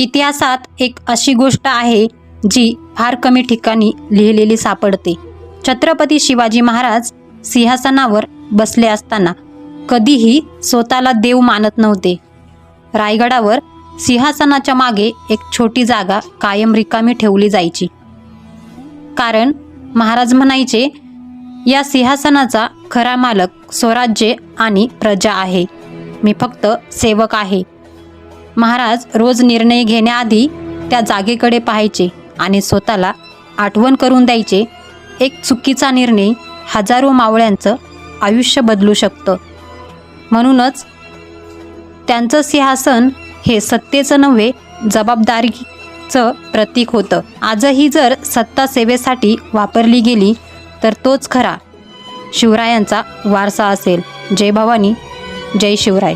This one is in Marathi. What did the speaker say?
इतिहासात एक अशी गोष्ट आहे जी फार कमी ठिकाणी लिहिलेली सापडते. छत्रपती शिवाजी महाराज सिंहासनावर बसले असताना कधीही स्वतःला देव मानत नव्हते. रायगडावर सिंहासनाच्या मागे एक छोटी जागा कायम रिकामी ठेवली जायची. कारण महाराज म्हणायचे, या सिंहासनाचा खरा मालक स्वराज्य आणि प्रजा आहे, मी फक्त सेवक आहे. महाराज रोज निर्णय घेण्याआधी त्या जागेकडे पाहायचे आणि स्वतःला आठवण करून द्यायचे, एक चुकीचा निर्णय हजारो मावळ्यांचं आयुष्य बदलू शकतं. म्हणूनच त्यांचं सिंहासन हे सत्तेचं नव्हे, जबाबदारीचं प्रतीक होतं. आजही जर सत्ता सेवेसाठी वापरली गेली तर तोच खरा शिवरायांचा वारसा असेल. जय भवानी, जय शिवराय.